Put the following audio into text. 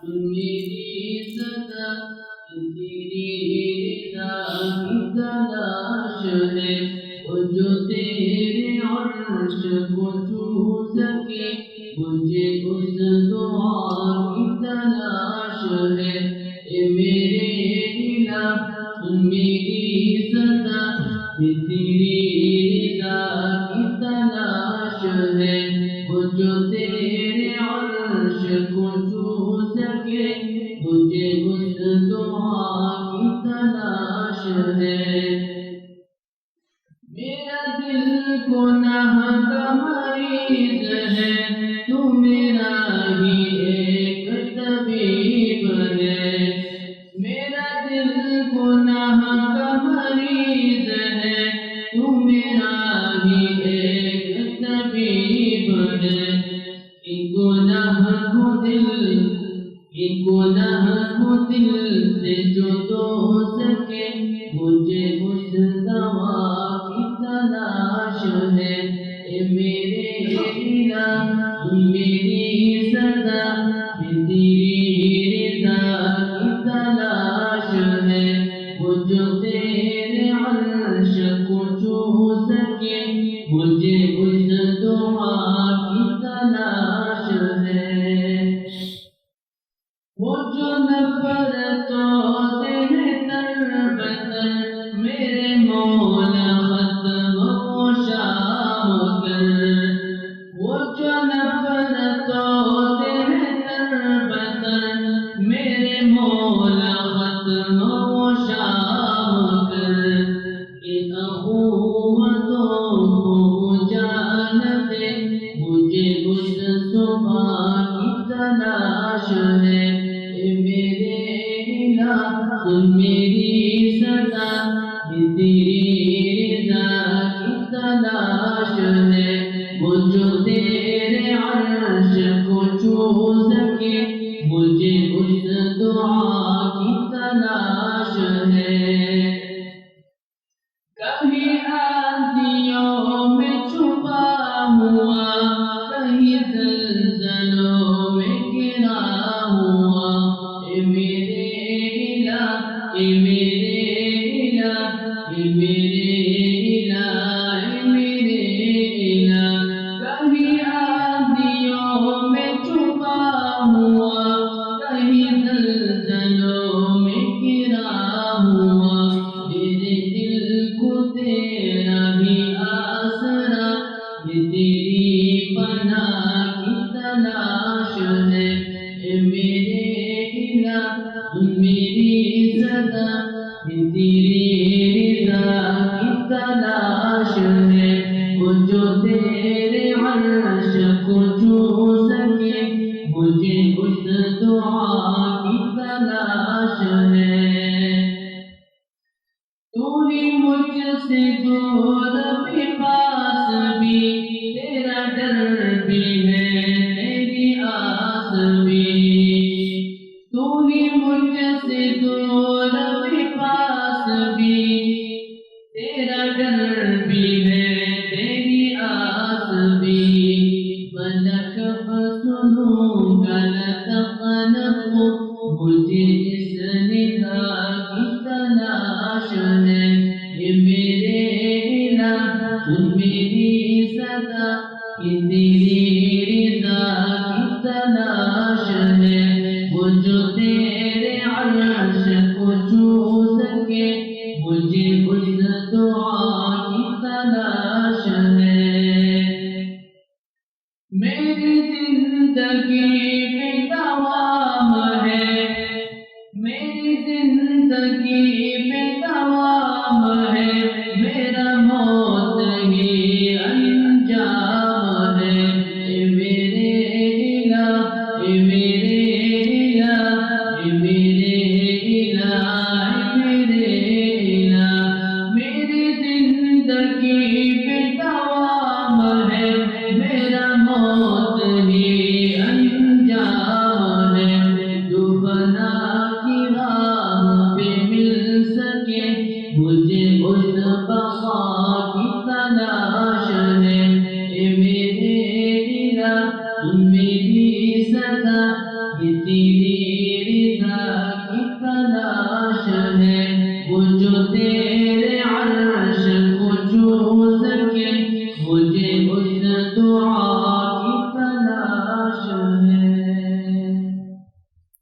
میری صدا تیری رضا کی تلاش ہے، وہ جو تیرے عرش کو چھو سکے، مجھے اس دعا کی تلاش ہے۔ اے میرے الہ میری صدا تیری رضا کی تلاش ہے، وہ جو تیرے عرش کو چھو سکے، مجھے اس دعا کی تلاش ہے۔ میرا دل گناہ کا مریض ہے، تو میرا ہی ایک طبیب ہے۔ میرا دل گناہ کا مریض ہے، تو میرا ہی ایک طبیب ہے۔ گناہ کو دل سے جو دھو سکے، مجھے اس دوا کی تلاش ہے۔ اے میرے الہ میری صدا تیری رضا کی تلاش ہے، وہ جو تیرے عرش کو چھو سکے، مجھے اس دعا کی تلاش ہے۔ وہ جو نفرتوں سے ہے تربتر، میرے مولا ختم و شام کر۔ وہ جو نفرتوں سے ہے تربتر، میرے مولا ختم و شام کر۔ ان اخوتوں کو جان دے، مجھے اس صبح کی تلاش ہے۔ میری صدا تیری رضا کی تلاش ہے، وہ جو تیرے عرش کو چھو سکے، مجھے اس دعا کی تلاش ہے۔ کبھی آندھیوں میں چھپا ہوا، کہیں زلزلوں میں گرا ہوا، اے میرے الہ اے میرے الہ اے میرے الہ اے میرے الہ۔ کبھی آندھیوں میں چھپا جگہ یہ تیری